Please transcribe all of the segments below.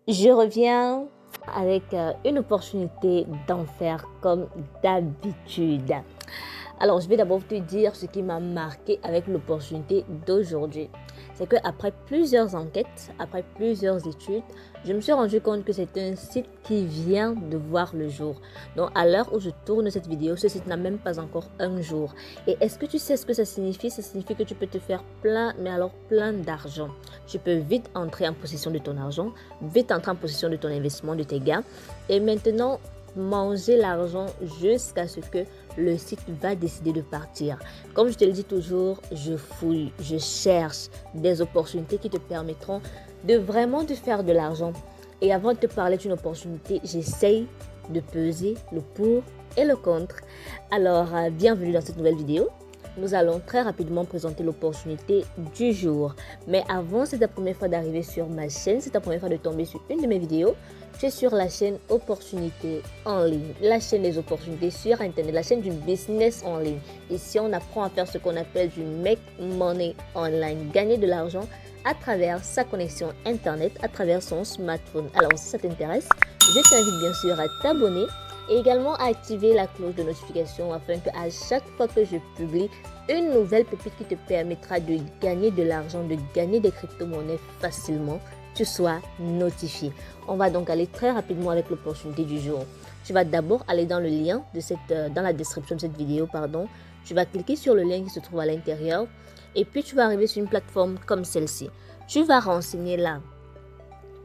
Je reviens avec une opportunité d'en faire comme d'habitude. Alors, je vais d'abord te dire ce qui m'a marqué avec l'opportunité d'aujourd'hui. C'est qu'après plusieurs enquêtes, après plusieurs études, je me suis rendu compte que c'est un site qui vient de voir le jour. Donc, à l'heure où je tourne cette vidéo, ce site n'a même pas encore un jour. Et est-ce que tu sais ce que ça signifie? Ça signifie que tu peux te faire plein, mais alors plein d'argent. Tu peux vite entrer en possession de ton argent, vite entrer en possession de ton investissement, de tes gains. Et maintenant, manger l'argent jusqu'à ce que le site va décider de partir. Comme je te le dis toujours, je fouille, je cherche des opportunités qui te permettront de vraiment te faire de l'argent. Et avant de te parler d'une opportunité, j'essaye de peser le pour et le contre. Alors, bienvenue dans cette nouvelle vidéo. Nous allons très rapidement présenter l'opportunité du jour. Mais avant, c'est ta première fois d'arriver sur ma chaîne, c'est ta première fois de tomber sur une de mes vidéos, tu es sur la chaîne Opportunités en ligne, la chaîne des opportunités sur Internet, la chaîne du business en ligne. Ici, on apprend à faire ce qu'on appelle du make money online, gagner de l'argent à travers sa connexion Internet, à travers son smartphone. Alors, si ça t'intéresse, je t'invite bien sûr à t'abonner et également à activer la cloche de notification afin que à chaque fois que je publie une nouvelle pépite qui te permettra de gagner de l'argent, de gagner des crypto-monnaies facilement, tu sois notifié. On va donc aller très rapidement avec l'opportunité du jour. Tu vas d'abord aller dans le lien dans la description de cette vidéo, pardon. Tu vas cliquer sur le lien qui se trouve à l'intérieur et puis tu vas arriver sur une plateforme comme celle-ci. Tu vas renseigner là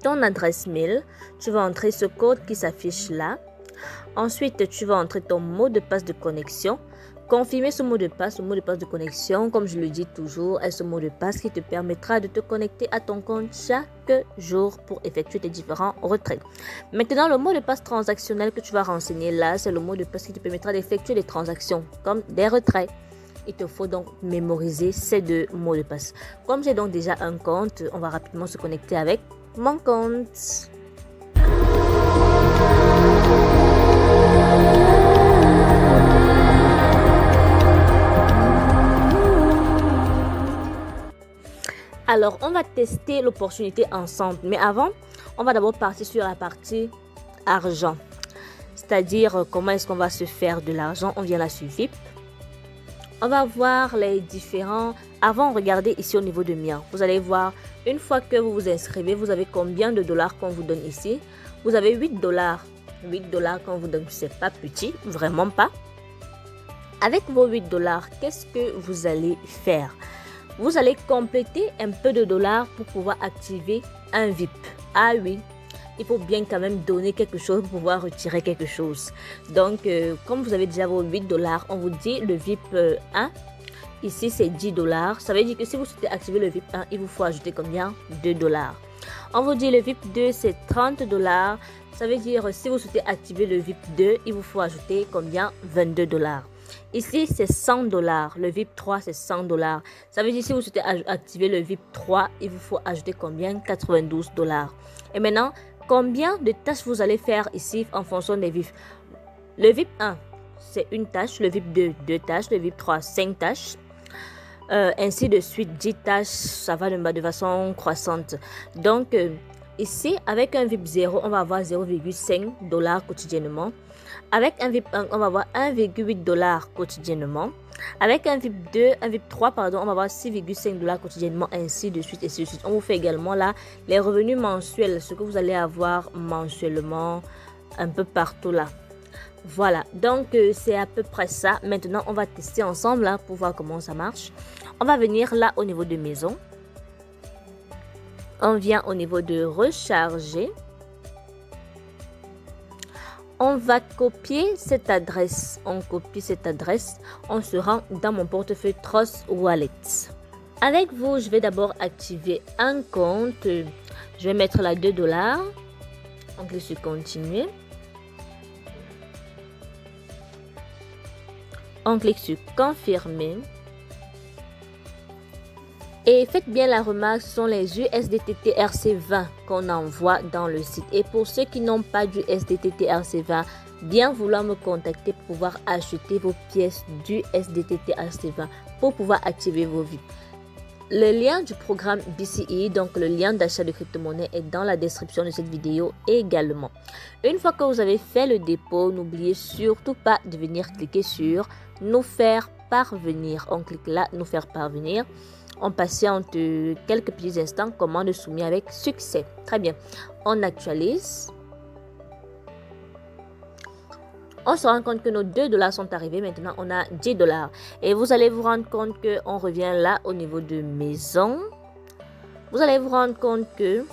ton adresse mail. Tu vas entrer ce code qui s'affiche là. Ensuite, tu vas entrer ton mot de passe de connexion. Confirmer ce mot de passe de connexion, comme je le dis toujours, est ce mot de passe qui te permettra de te connecter à ton compte chaque jour pour effectuer tes différents retraits. Maintenant, le mot de passe transactionnel que tu vas renseigner là, c'est le mot de passe qui te permettra d'effectuer des transactions comme des retraits. Il te faut donc mémoriser ces deux mots de passe. Comme j'ai donc déjà un compte, on va rapidement se connecter avec mon compte. Alors, on va tester l'opportunité ensemble. Mais avant, on va d'abord partir sur la partie argent. C'est-à-dire, comment est-ce qu'on va se faire de l'argent? On vient là sur VIP. On va voir les différents... Avant, regardez ici au niveau de mien. Vous allez voir, une fois que vous vous inscrivez, vous avez combien de dollars qu'on vous donne ici? Vous avez 8 dollars. 8 dollars qu'on vous donne, c'est pas petit, vraiment pas. Avec vos 8 dollars, qu'est-ce que vous allez faire? Vous allez compléter un peu de dollars pour pouvoir activer un VIP. Ah oui, il faut bien quand même donner quelque chose pour pouvoir retirer quelque chose. Donc, comme vous avez déjà vos 8 dollars, on vous dit le VIP 1. Ici, c'est 10 dollars. Ça veut dire que si vous souhaitez activer le VIP 1, il vous faut ajouter combien? 2 dollars. On vous dit le VIP 2, c'est 30 dollars. Ça veut dire si vous souhaitez activer le VIP 2, il vous faut ajouter combien? 22 dollars. Ici, c'est 100 dollars. Le VIP 3, c'est 100 dollars. Ça veut dire si vous souhaitez activer le VIP 3, il vous faut ajouter combien? 92 dollars. Et maintenant, combien de tâches vous allez faire ici en fonction des VIPs? Le VIP 1, c'est une tâche. Le VIP 2, 2 tâches. Le VIP 3, 5 tâches. Ainsi de suite, 10 tâches, ça va de façon croissante. Donc, ici, avec un VIP 0, on va avoir 0,5 dollars quotidiennement. Avec un VIP 1, on va avoir 1,8 dollars quotidiennement. Avec un VIP 2, un VIP 3, pardon, on va avoir 6,5 dollars quotidiennement, ainsi de suite, ainsi de suite. On vous fait également là les revenus mensuels, ce que vous allez avoir mensuellement un peu partout là. Voilà, donc c'est à peu près ça. Maintenant, on va tester ensemble là pour voir comment ça marche. On va venir là au niveau de maison. On vient au niveau de recharger. On va copier cette adresse. On copie cette adresse. On se rend dans mon portefeuille Trust Wallet. Avec vous, je vais d'abord activer un compte. Je vais mettre là 2 dollars. On clique sur continuer. On clique sur confirmer. Et faites bien la remarque, ce sont les USDT TRC20 qu'on envoie dans le site. Et pour ceux qui n'ont pas du USDT TRC20, bien vouloir me contacter pour pouvoir acheter vos pièces du USDT TRC20 pour pouvoir activer vos VIP. Le lien du programme BCE, donc le lien d'achat de crypto-monnaie, est dans la description de cette vidéo également. Une fois que vous avez fait le dépôt, n'oubliez surtout pas de venir cliquer sur nous faire parvenir. On clique là, nous faire parvenir. On patiente quelques petits instants, commande soumise avec succès. Très bien. On actualise. On se rend compte que nos 2 $ sont arrivés. Maintenant, on a 10 $. Et vous allez vous rendre compte qu'on revient là au niveau de maison. Vous allez vous rendre compte que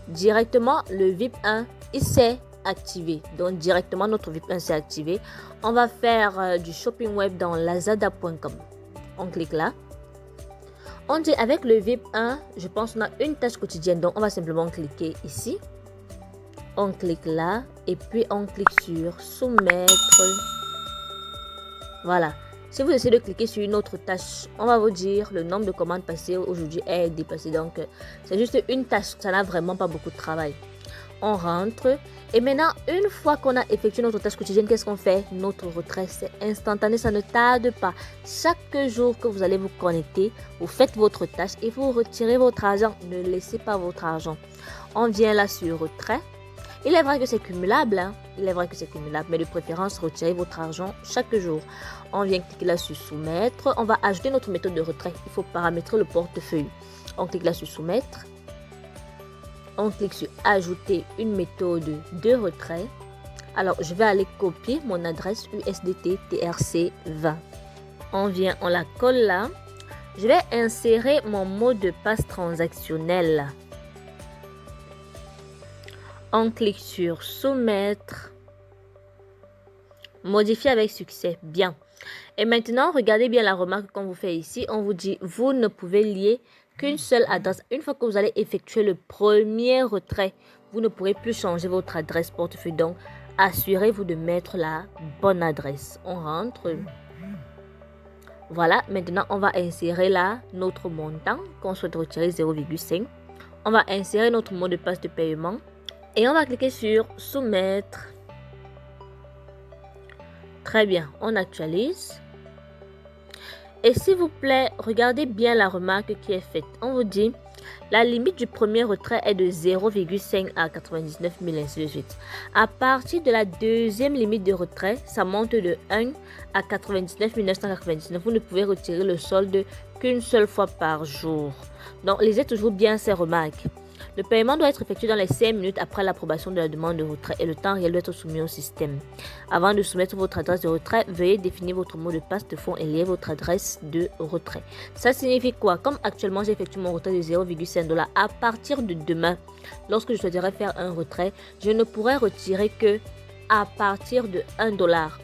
directement, le VIP 1, il s'est activé. Donc, directement, notre VIP 1 s'est activé. On va faire du shopping web dans lazada.com. On clique là. On dit avec le VIP 1, je pense qu'on a une tâche quotidienne. Donc, on va simplement cliquer ici. On clique là et puis on clique sur soumettre. Voilà. Si vous essayez de cliquer sur une autre tâche, on va vous dire le nombre de commandes passées aujourd'hui est dépassé. Donc, c'est juste une tâche. Ça n'a vraiment pas beaucoup de travail. On rentre. Et maintenant, une fois qu'on a effectué notre tâche quotidienne, qu'est-ce qu'on fait? Notre retrait, c'est instantané. Ça ne tarde pas. Chaque jour que vous allez vous connecter, vous faites votre tâche et vous retirez votre argent. Ne laissez pas votre argent. On vient là sur retrait. Il est vrai que c'est cumulable, mais de préférence, retirez votre argent chaque jour. On vient cliquer là sur soumettre. On va ajouter notre méthode de retrait. Il faut paramétrer le portefeuille. On clique là sur soumettre. On clique sur ajouter une méthode de retrait. Alors, je vais aller copier mon adresse USDT TRC20. On vient, on la colle là. Je vais insérer mon mot de passe transactionnel. On clique sur soumettre. Modifier avec succès. Bien. Et maintenant, regardez bien la remarque qu'on vous fait ici. On vous dit, vous ne pouvez lier qu'une seule adresse. Une fois que vous allez effectuer le premier retrait, vous ne pourrez plus changer votre adresse portefeuille. Donc, assurez-vous de mettre la bonne adresse. On rentre. Voilà. Maintenant, on va insérer là notre montant qu'on souhaite retirer 0,5. On va insérer notre mot de passe de paiement. Et on va cliquer sur soumettre. Très bien, on actualise. Et s'il vous plaît, regardez bien la remarque qui est faite. On vous dit, la limite du premier retrait est de 0,5 à 99 000, ainsi de suite. À partir de la deuxième limite de retrait, ça monte de 1 à 99 999. Vous ne pouvez retirer le solde qu'une seule fois par jour. Donc, lisez toujours bien ces remarques. Le paiement doit être effectué dans les 5 minutes après l'approbation de la demande de retrait et le temps réel doit être soumis au système. Avant de soumettre votre adresse de retrait, veuillez définir votre mot de passe de fonds et lier votre adresse de retrait. Ça signifie quoi? Comme actuellement j'effectue mon retrait de 0,5 $, à partir de demain, lorsque je souhaiterais faire un retrait, je ne pourrai retirer que à partir de 1 $.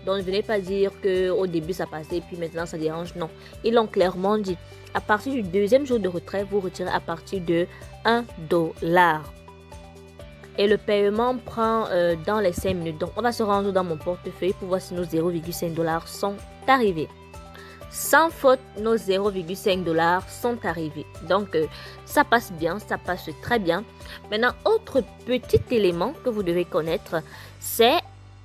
Donc ne venez pas dire qu'au début ça passait et puis maintenant ça dérange. Non, ils l'ont clairement dit. À partir du deuxième jour de retrait, vous retirez à partir de 1 $. Et le paiement prend dans les 5 minutes. Donc, on va se rendre dans mon portefeuille pour voir si nos 0,5 $ sont arrivés. Sans faute, nos 0,5 $ sont arrivés. Donc, ça passe bien, ça passe très bien. Maintenant, autre petit élément que vous devez connaître, c'est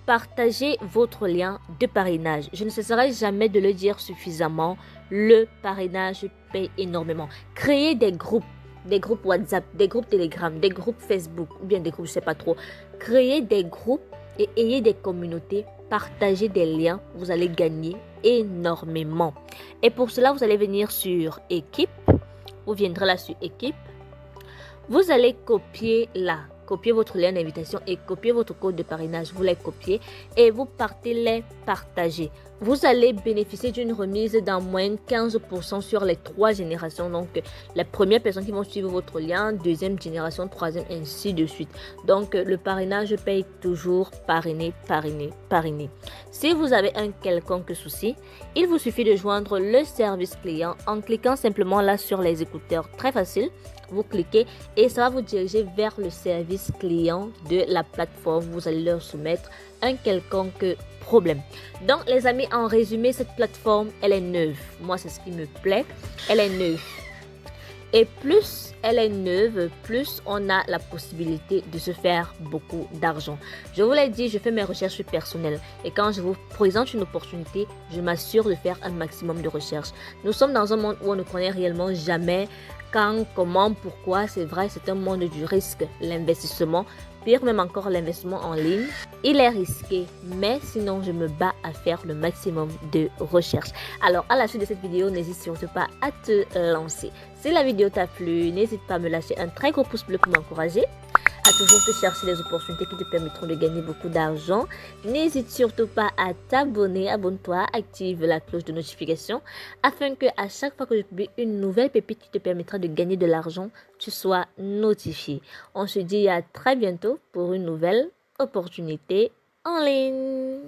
partager votre lien de parrainage. Je ne cesserai jamais de le dire suffisamment. Le parrainage paye énormément. Créez des groupes WhatsApp, des groupes Telegram, des groupes Facebook ou bien des groupes, je ne sais pas trop. Créez des groupes et ayez des communautés. Partagez des liens. Vous allez gagner énormément. Et pour cela, vous allez venir sur équipe. Vous viendrez là sur équipe. Vous allez copier là. Copiez votre lien d'invitation et copiez votre code de parrainage. Vous les copiez et vous partez les partager. Vous allez bénéficier d'une remise d'en moins 15% sur les 3 générations. Donc, les premières personnes qui vont suivre votre lien, deuxième génération, troisième, ainsi de suite. Donc, le parrainage paye toujours parrainer. Si vous avez un quelconque souci, il vous suffit de joindre le service client en cliquant simplement là sur les écouteurs. Très facile. Vous cliquez et ça va vous diriger vers le service client de la plateforme. Vous allez leur soumettre un quelconque problème. Donc les amis, en résumé, cette plateforme, elle est neuve. Moi, c'est ce qui me plaît. Elle est neuve. Et plus elle est neuve, plus on a la possibilité de se faire beaucoup d'argent. Je vous l'ai dit, je fais mes recherches personnelles. Et quand je vous présente une opportunité, je m'assure de faire un maximum de recherches. Nous sommes dans un monde où on ne connaît réellement jamais quand, comment, pourquoi. C'est vrai, c'est un monde du risque, l'investissement. Pire même encore, l'investissement en ligne, il est risqué, mais sinon je me bats à faire le maximum de recherches. Alors à la suite de cette vidéo, n'hésite surtout pas à te lancer. Si la vidéo t'a plu, n'hésite pas à me lâcher un très gros pouce bleu pour m'encourager, à toujours te chercher les opportunités qui te permettront de gagner beaucoup d'argent. N'hésite surtout pas à t'abonner, abonne-toi, active la cloche de notification afin que à chaque fois que je publie une nouvelle pépite qui te permettra de gagner de l'argent, tu sois notifié. On se dit à très bientôt pour une nouvelle opportunité en ligne.